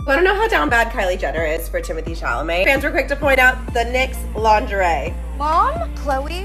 Want to know how down bad Kylie Jenner is for Timothée Chalamet? Fans were quick to point out the NYX lingerie. Mom? Khloe?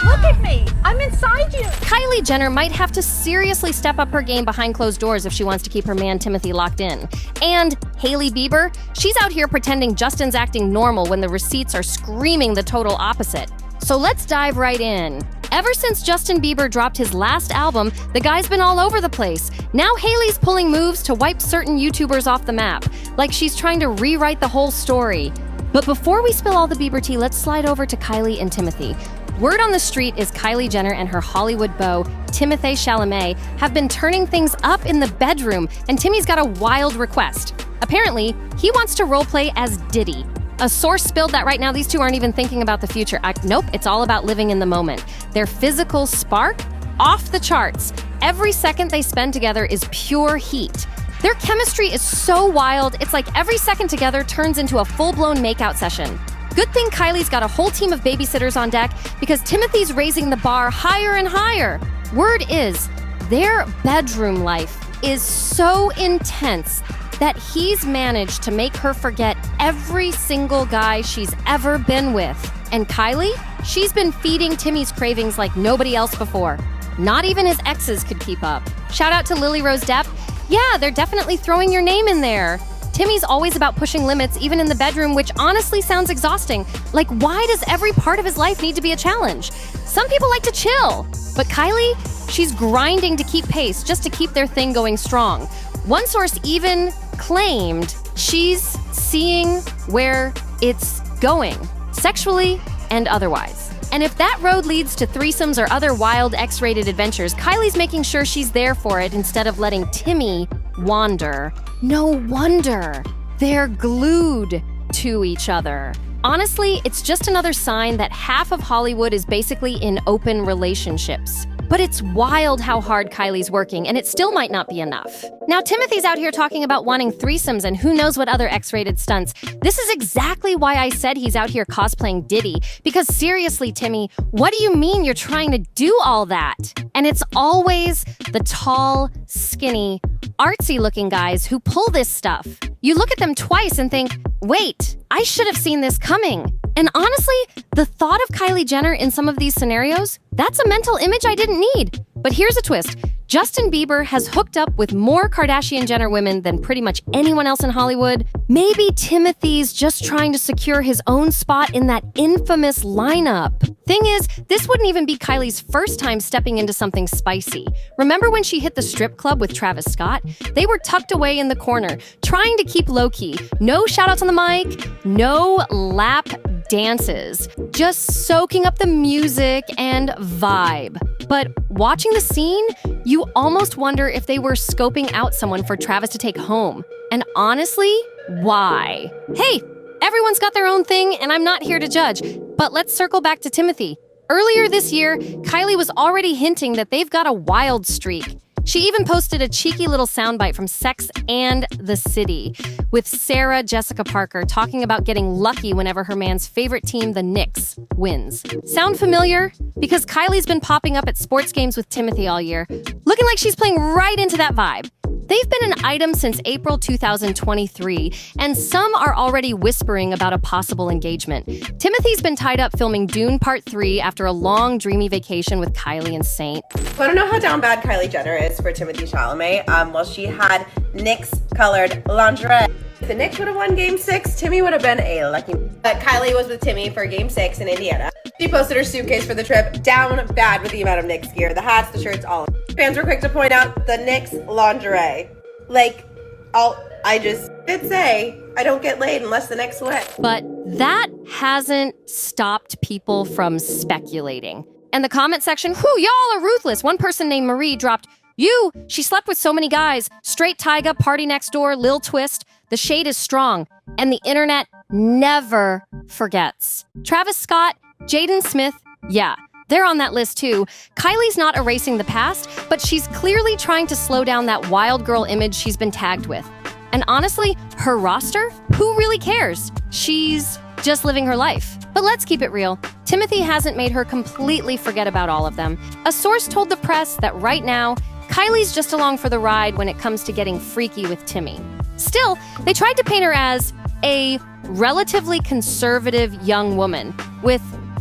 Look at me! I'm inside you! Kylie Jenner might have to seriously step up her game behind closed doors if she wants to keep her man Timothee locked in. And Hailey Bieber? She's out here pretending Justin's acting normal when the receipts are screaming the total opposite. So let's dive right in. Ever since Justin Bieber dropped his last album, the guy's been all over the place. Now Hailey's pulling moves to wipe certain YouTubers off the map, like she's trying to rewrite the whole story. But before we spill all the Bieber tea, let's slide over to Kylie and Timothee. Word on the street is Kylie Jenner and her Hollywood beau, Timothée Chalamet, have been turning things up in the bedroom, and Timmy's got a wild request. Apparently, he wants to roleplay as Diddy. A source spilled that right now these two aren't even thinking about the future. Nope, it's all about living in the moment. Their physical spark? Off the charts. Every second they spend together is pure heat. Their chemistry is so wild, it's like every second together turns into a full-blown makeout session. Good thing Kylie's got a whole team of babysitters on deck because Timothee's raising the bar higher and higher. Word is, their bedroom life is so intense that he's managed to make her forget every single guy she's ever been with. And Kylie? She's been feeding Timmy's cravings like nobody else before. Not even his exes could keep up. Shout out to Lily Rose Depp. Yeah, they're definitely throwing your name in there. Timmy's always about pushing limits, even in the bedroom, which honestly sounds exhausting. Like, why does every part of his life need to be a challenge? Some people like to chill. But Kylie, she's grinding to keep pace, just to keep their thing going strong. One source even claimed she's seeing where it's going, sexually and otherwise. And if that road leads to threesomes or other wild X-rated adventures, Kylie's making sure she's there for it instead of letting Timmy wander. No wonder they're glued to each other. Honestly, it's just another sign that half of Hollywood is basically in open relationships. But it's wild how hard Kylie's working, and it still might not be enough. Now, Timothee's out here talking about wanting threesomes and who knows what other X-rated stunts. This is exactly why I said he's out here cosplaying Diddy. Because seriously, Timmy, what do you mean you're trying to do all that? And it's always the tall, skinny, artsy-looking guys who pull this stuff. You look at them twice and think, wait, I should have seen this coming. And honestly, the thought of Kylie Jenner in some of these scenarios, that's a mental image I didn't need. But here's a twist. Justin Bieber has hooked up with more Kardashian Jenner women than pretty much anyone else in Hollywood. Maybe Timothee's just trying to secure his own spot in that infamous lineup. Thing is, this wouldn't even be Kylie's first time stepping into something spicy. Remember when she hit the strip club with Travis Scott? They were tucked away in the corner, trying to keep low-key. No shout-outs on the mic, no lap dances, just soaking up the music and vibe. But watching the scene, you almost wonder if they were scoping out someone for Travis to take home. And honestly, why? Hey, everyone's got their own thing, and I'm not here to judge. But let's circle back to Timothee. Earlier this year, Kylie was already hinting that they've got a wild streak. She even posted a cheeky little soundbite from Sex and the City with Sarah Jessica Parker talking about getting lucky whenever her man's favorite team, the Knicks, wins. Sound familiar? Because Kylie's been popping up at sports games with Timothee all year, looking like she's playing right into that vibe. They've been an item since April 2023, and some are already whispering about a possible engagement. Timothee's been tied up filming Dune Part 3 after a long, dreamy vacation with Kylie and Saint. Want to know how down bad Kylie Jenner is for Timothée Chalamet? Well, she had NYX-colored lingerie. If the Knicks would have won Game 6, Timmy would have been a lucky. But Kylie was with Timmy for Game 6 in Indiana. She posted her suitcase for the trip, down bad with the amount of Knicks gear. The hats, the shirts, all of it. Fans were quick to point out the NYX lingerie. Like, I just did say, I don't get laid unless the Knicks win. But that hasn't stopped people from speculating. And the comment section, whew, y'all are ruthless. One person named Marie dropped, she slept with so many guys. Straight Tyga, Party Next Door, Lil Twist. The shade is strong. And the internet never forgets. Travis Scott, Jaden Smith, yeah, they're on that list too. Kylie's not erasing the past, but she's clearly trying to slow down that wild girl image she's been tagged with. And honestly, her roster? Who really cares? She's just living her life. But let's keep it real. Timothee hasn't made her completely forget about all of them. A source told the press that right now, Kylie's just along for the ride when it comes to getting freaky with Timmy. Still, they tried to paint her as a relatively conservative young woman with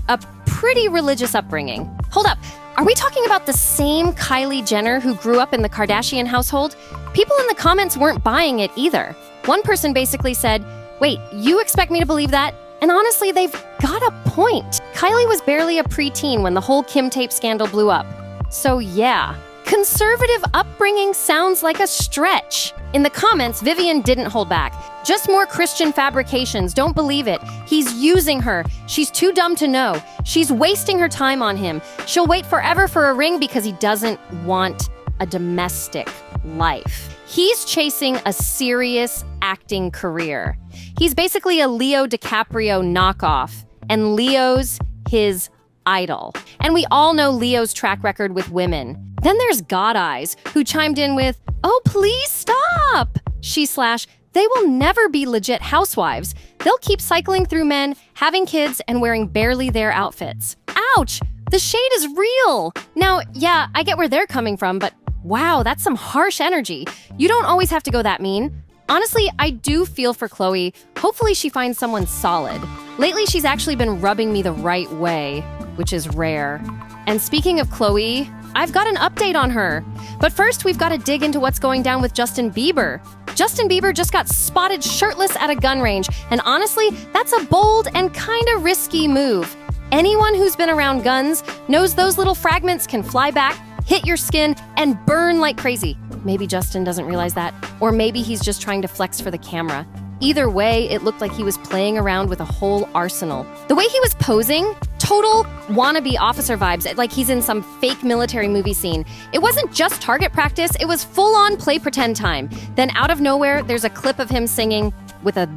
a pretty religious upbringing. Hold up, are we talking about the same Kylie Jenner who grew up in the Kardashian household? People in the comments weren't buying it either. One person basically said, "Wait, you expect me to believe that?" And honestly, they've got a point. Kylie was barely a preteen when the whole Kim tape scandal blew up. So yeah, conservative upbringing sounds like a stretch. In the comments, Vivian didn't hold back. "Just more Christian fabrications, don't believe it. He's using her. She's too dumb to know. She's wasting her time on him. She'll wait forever for a ring because he doesn't want a domestic life." He's chasing a serious acting career. He's basically a Leo DiCaprio knockoff, and Leo's his idol. And we all know Leo's track record with women. Then there's God Eyes, who chimed in with, "Oh, please stop!" They will never be legit housewives. They'll keep cycling through men, having kids, and wearing barely their outfits. Ouch! The shade is real! Now, yeah, I get where they're coming from, but wow, that's some harsh energy. You don't always have to go that mean. Honestly, I do feel for Khloe. Hopefully she finds someone solid. Lately, she's actually been rubbing me the right way, which is rare. And speaking of Khloe, I've got an update on her. But first, we've got to dig into what's going down with Justin Bieber. Justin Bieber just got spotted shirtless at a gun range, and honestly, that's a bold and kind of risky move. Anyone who's been around guns knows those little fragments can fly back, hit your skin, and burn like crazy. Maybe Justin doesn't realize that, or maybe he's just trying to flex for the camera. Either way, it looked like he was playing around with a whole arsenal. The way he was posing, total wannabe officer vibes, like he's in some fake military movie scene. It wasn't just target practice, it was full-on play pretend time. Then out of nowhere, there's a clip of him singing with a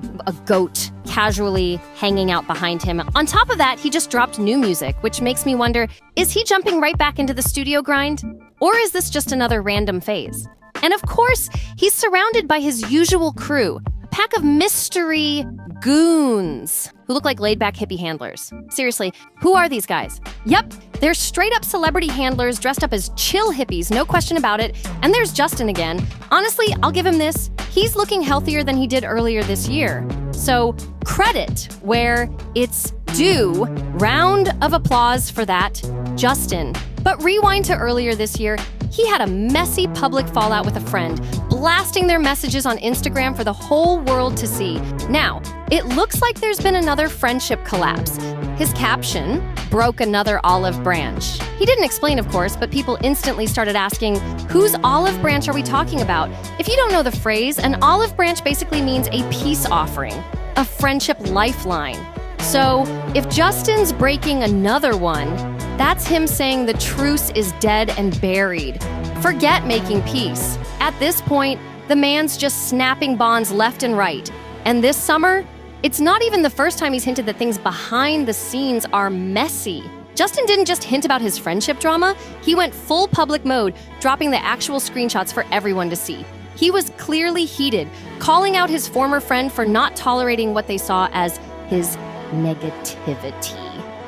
goat casually hanging out behind him. On top of that, he just dropped new music, which makes me wonder, is he jumping right back into the studio grind? Or is this just another random phase? And of course, he's surrounded by his usual crew, a pack of mystery goons who look like laid-back hippie handlers. Seriously, who are these guys? Yep, they're straight-up celebrity handlers dressed up as chill hippies, no question about it. And there's Justin again. Honestly, I'll give him this. He's looking healthier than he did earlier this year. So credit where it's due. Round of applause for that, Justin. But rewind to earlier this year, he had a messy public fallout with a friend, blasting their messages on Instagram for the whole world to see. Now, it looks like there's been another friendship collapse. His caption, "Broke another olive branch." He didn't explain, of course, but people instantly started asking, whose olive branch are we talking about? If you don't know the phrase, an olive branch basically means a peace offering, a friendship lifeline. So, if Justin's breaking another one, that's him saying the truce is dead and buried. Forget making peace. At this point, the man's just snapping bonds left and right. And this summer, it's not even the first time he's hinted that things behind the scenes are messy. Justin didn't just hint about his friendship drama, he went full public mode, dropping the actual screenshots for everyone to see. He was clearly heated, calling out his former friend for not tolerating what they saw as his negativity.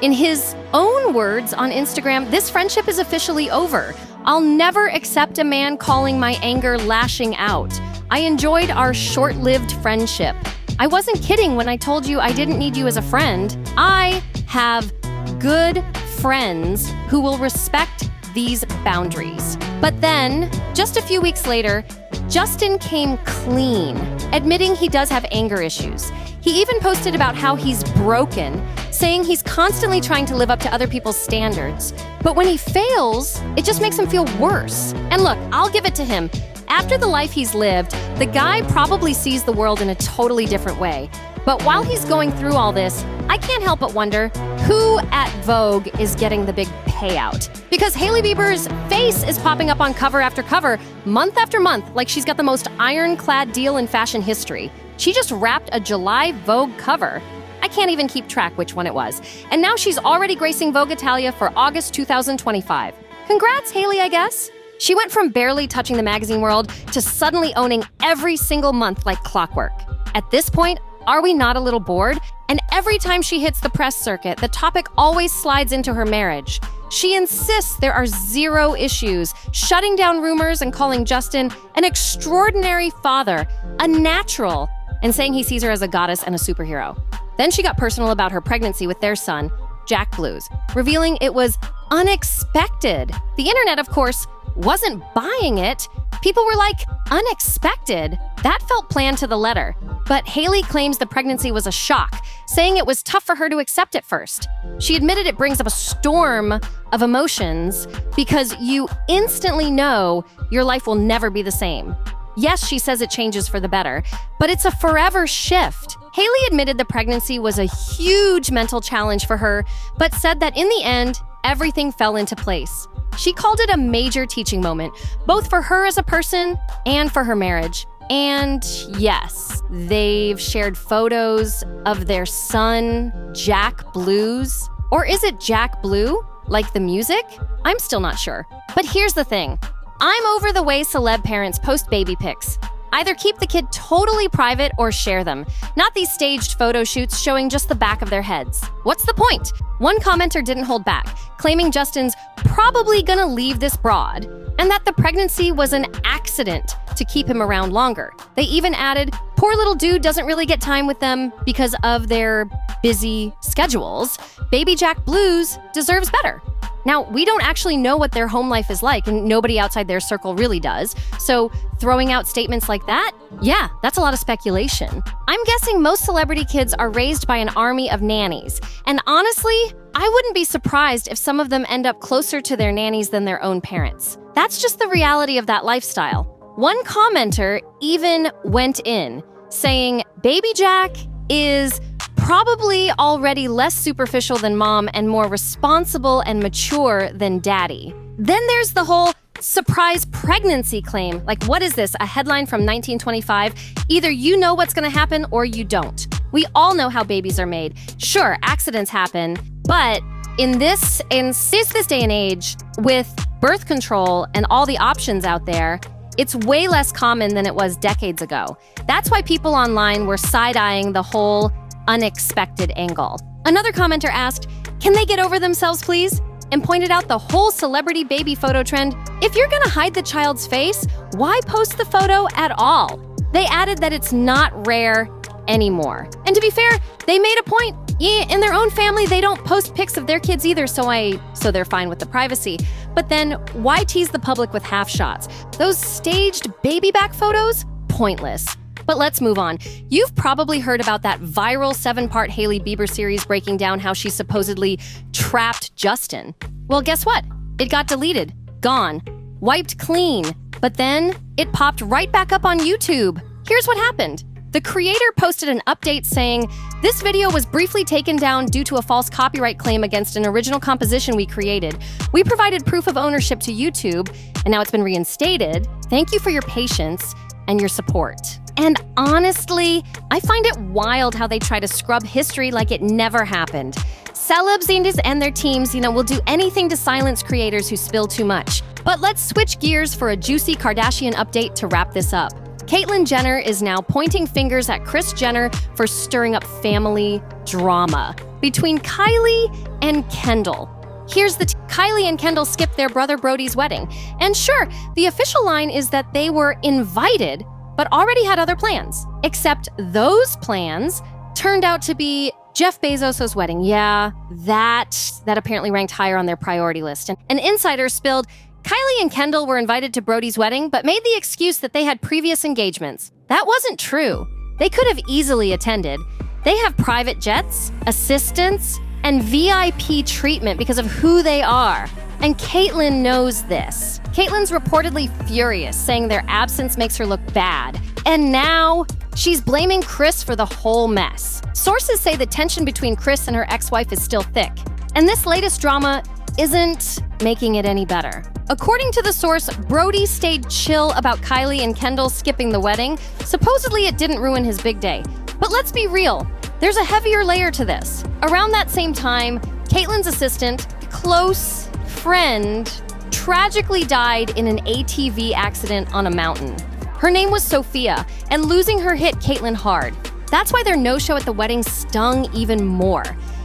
In his own words on Instagram, "This friendship is officially over. I'll never accept a man calling my anger lashing out. I enjoyed our short-lived friendship. I wasn't kidding when I told you I didn't need you as a friend. I have good friends who will respect these boundaries." But then, just a few weeks later, Justin came clean, admitting he does have anger issues. He even posted about how he's broken, saying he's constantly trying to live up to other people's standards. But when he fails, it just makes him feel worse. And look, I'll give it to him. After the life he's lived, the guy probably sees the world in a totally different way. But while he's going through all this, I can't help but wonder who at Vogue is getting the big payout. Because Hailey Bieber's face is popping up on cover after cover, month after month, like she's got the most ironclad deal in fashion history. She just wrapped a July Vogue cover. I can't even keep track which one it was. And now she's already gracing Vogue Italia for August 2025. Congrats, Hailey, I guess. She went from barely touching the magazine world to suddenly owning every single month like clockwork. At this point, are we not a little bored? And every time she hits the press circuit, the topic always slides into her marriage. She insists there are zero issues, shutting down rumors and calling Justin an extraordinary father, a natural, and saying he sees her as a goddess and a superhero. Then she got personal about her pregnancy with their son, Jack Blues, revealing it was unexpected. The internet, of course, wasn't buying it. People were like, unexpected? That felt planned to the letter. But Hailey claims the pregnancy was a shock, saying it was tough for her to accept at first. She admitted it brings up a storm of emotions because you instantly know your life will never be the same. Yes, she says it changes for the better, but it's a forever shift. Hailey admitted the pregnancy was a huge mental challenge for her, but said that in the end, everything fell into place. She called it a major teaching moment, both for her as a person and for her marriage. And yes, they've shared photos of their son, Jack Blues. Or is it Jack Blue, like the music? I'm still not sure. But here's the thing. I'm over the way celeb parents post baby pics. Either keep the kid totally private or share them, not these staged photo shoots showing just the back of their heads. What's the point? One commenter didn't hold back, claiming Justin's probably gonna leave this broad, and that the pregnancy was an accident to keep him around longer. They even added, poor little dude doesn't really get time with them because of their busy schedules. Baby Jack Blues deserves better. Now, we don't actually know what their home life is like, and nobody outside their circle really does. So throwing out statements like that, yeah, that's a lot of speculation. I'm guessing most celebrity kids are raised by an army of nannies. And honestly, I wouldn't be surprised if some of them end up closer to their nannies than their own parents. That's just the reality of that lifestyle. One commenter even went in, saying, Baby Jack is probably already less superficial than mom and more responsible and mature than daddy. Then there's the whole surprise pregnancy claim. Like, what is this? A headline from 1925? Either you know what's going to happen or you don't. We all know how babies are made. Sure, accidents happen, but in this day and age, with birth control and all the options out there, it's way less common than it was decades ago. That's why people online were side-eyeing the whole unexpected angle. Another commenter asked, can they get over themselves, please? And pointed out the whole celebrity baby photo trend. If you're gonna hide the child's face, why post the photo at all? They added that it's not rare anymore. And to be fair, they made a point. Yeah, in their own family, they don't post pics of their kids either, so they're fine with the privacy. But then, why tease the public with half shots? Those staged baby back photos? Pointless. But let's move on. You've probably heard about that viral 7-part Hailey Bieber series breaking down how she supposedly trapped Justin. Well, guess what? It got deleted, gone, wiped clean. But then it popped right back up on YouTube. Here's what happened. The creator posted an update saying, this video was briefly taken down due to a false copyright claim against an original composition we created. We provided proof of ownership to YouTube, and now it's been reinstated. Thank you for your patience and your support. And honestly, I find it wild how they try to scrub history like it never happened. Celebs and their teams, will do anything to silence creators who spill too much. But let's switch gears for a juicy Kardashian update to wrap this up. Caitlyn Jenner is now pointing fingers at Kris Jenner for stirring up family drama between Kylie and Kendall. Here's the Kylie and Kendall skipped their brother Brody's wedding. And sure, the official line is that they were invited, but already had other plans. Except those plans turned out to be Jeff Bezos' wedding. Yeah, that apparently ranked higher on their priority list. And an insider spilled, Kylie and Kendall were invited to Brody's wedding, but made the excuse that they had previous engagements. That wasn't true. They could have easily attended. They have private jets, assistants, and VIP treatment because of who they are. And Caitlyn knows this. Caitlyn's reportedly furious, saying their absence makes her look bad. And now, she's blaming Kris for the whole mess. Sources say the tension between Kris and her ex-wife is still thick. And this latest drama isn't making it any better. According to the source, Brody stayed chill about Kylie and Kendall skipping the wedding. Supposedly it didn't ruin his big day. But let's be real, there's a heavier layer to this. Around that same time, Caitlyn's assistant, close friend, tragically died in an ATV accident on a mountain. Her name was Sophia, and losing her hit Caitlyn hard. That's why their no-show at the wedding stung even more.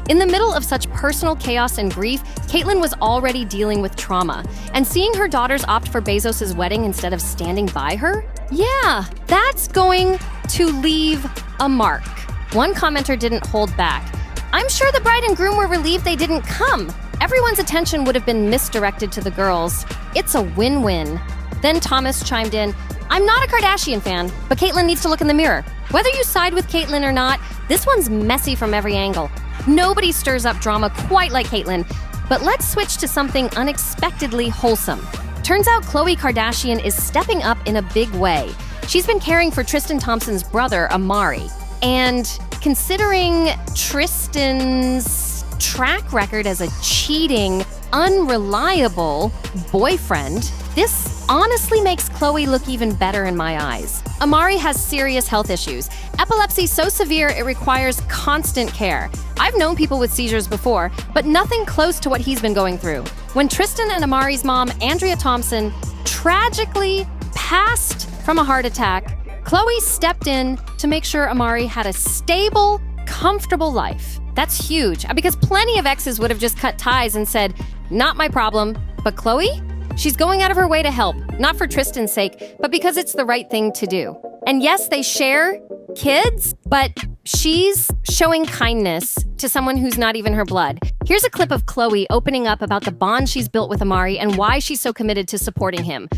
In the middle of such personal chaos and grief, Caitlyn was already dealing with trauma. And seeing her daughters opt for Bezos' wedding instead of standing by her? Yeah, that's going to leave a mark. One commenter didn't hold back. I'm sure the bride and groom were relieved they didn't come. Everyone's attention would have been misdirected to the girls. It's a win-win. Then Thomas chimed in, I'm not a Kardashian fan, but Caitlyn needs to look in the mirror. Whether you side with Caitlyn or not, this one's messy from every angle. Nobody stirs up drama quite like Caitlyn, but let's switch to something unexpectedly wholesome. Turns out Khloe Kardashian is stepping up in a big way. She's been caring for Tristan Thompson's brother, Amari. And considering Tristan's track record as a cheating, unreliable boyfriend, this honestly makes Khloe look even better in my eyes. Amari has serious health issues. Epilepsy so severe it requires constant care. I've known people with seizures before, but nothing close to what he's been going through. When Tristan and Amari's mom, Andrea Thompson, tragically passed from a heart attack, Khloe stepped in to make sure Amari had a stable, comfortable life. That's huge, because plenty of exes would have just cut ties and said, not my problem. But Khloe? She's going out of her way to help, not for Tristan's sake, but because it's the right thing to do. And yes, they share kids, but she's showing kindness to someone who's not even her blood. Here's a clip of Khloe opening up about the bond she's built with Amari and why she's so committed to supporting him.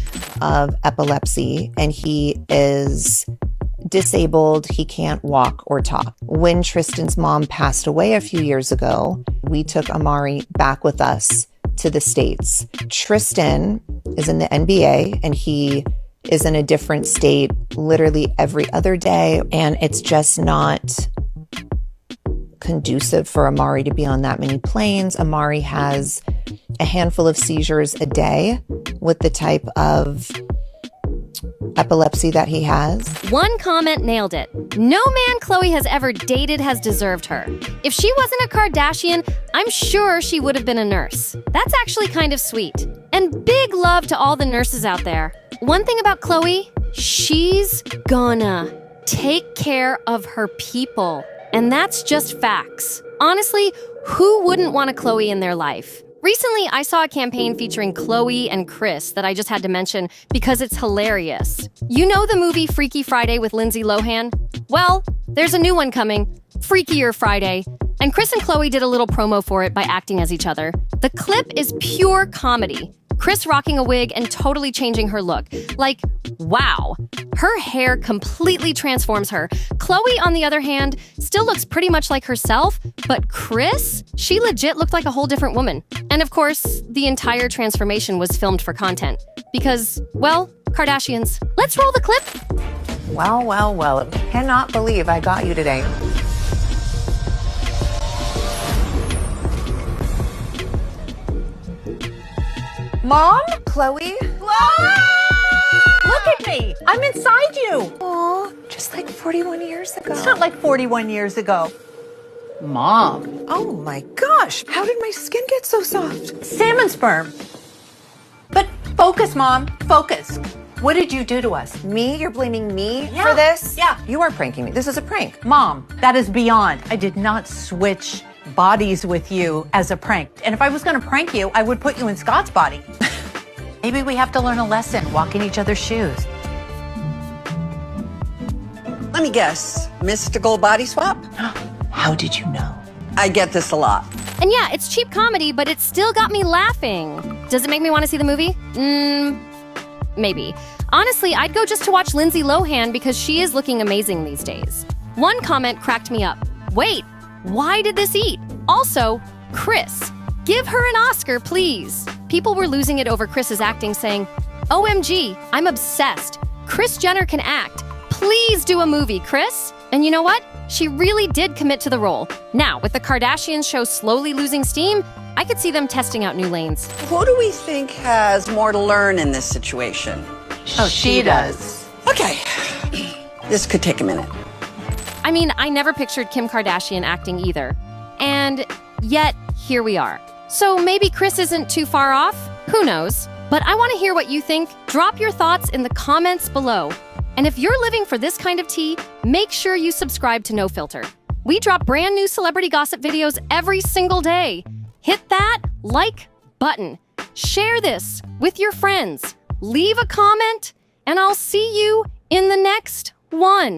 Of epilepsy, and he is disabled. He can't walk or talk. When Tristan's mom passed away a few years ago, we took Amari back with us to the States. Tristan is in the NBA, and he is in a different state literally every other day, and it's just not conducive for Amari to be on that many planes. Amari has a handful of seizures a day with the type of epilepsy that he has. One comment nailed it. No man Khloe has ever dated has deserved her. If she wasn't a Kardashian, I'm sure she would have been a nurse. That's actually kind of sweet. And big love to all the nurses out there. One thing about Khloe, she's gonna take care of her people. And that's just facts. Honestly, who wouldn't want a Khloe in their life? Recently, I saw a campaign featuring Khloe and Kris that I just had to mention because it's hilarious. You know the movie Freaky Friday with Lindsay Lohan? Well, there's a new one coming, Freakier Friday. And Kris and Khloe did a little promo for it by acting as each other. The clip is pure comedy. Kris rocking a wig and totally changing her look. Like, wow. Her hair completely transforms her. Khloe, on the other hand, still looks pretty much like herself, but Kris, she legit looked like a whole different woman. And of course, the entire transformation was filmed for content. Because, well, Kardashians. Let's roll the clip. Well, well, well. I cannot believe I got you today. Mom? Khloe? Look at me. I'm inside you. Aw, just like 41 years ago. It's not like 41 years ago. Mom. Oh my gosh, how did my skin get so soft? Salmon sperm. But focus, Mom. Focus. What did you do to us? Me? You're blaming me Yeah. for this? Yeah. You aren't pranking me. This is a prank. Mom, that is beyond. I did not switch bodies with you as a prank. And if I was going to prank you, I would put you in Scott's body. Maybe we have to learn a lesson, walk in each other's shoes. Let me guess, mystical body swap? How did you know? I get this a lot. And yeah, it's cheap comedy, but it still got me laughing. Does it make me want to see the movie? Maybe. Honestly, I'd go just to watch Lindsay Lohan because she is looking amazing these days. One comment cracked me up. Wait, why did this eat? Also, Kris. Give her an Oscar, please. People were losing it over Kris's acting, saying, OMG, I'm obsessed. Kris Jenner can act. Please do a movie, Kris. And you know what? She really did commit to the role. Now, with the Kardashian show slowly losing steam, I could see them testing out new lanes. Who do we think has more to learn in this situation? Oh, she does. Okay, this could take a minute. I mean, I never pictured Kim Kardashian acting either. And yet, here we are. So maybe Kris isn't too far off? Who knows? But I want to hear what you think. Drop your thoughts in the comments below. And if you're living for this kind of tea, make sure you subscribe to NoFilter. We drop brand new celebrity gossip videos every single day. Hit that like button. Share this with your friends. Leave a comment, and I'll see you in the next one.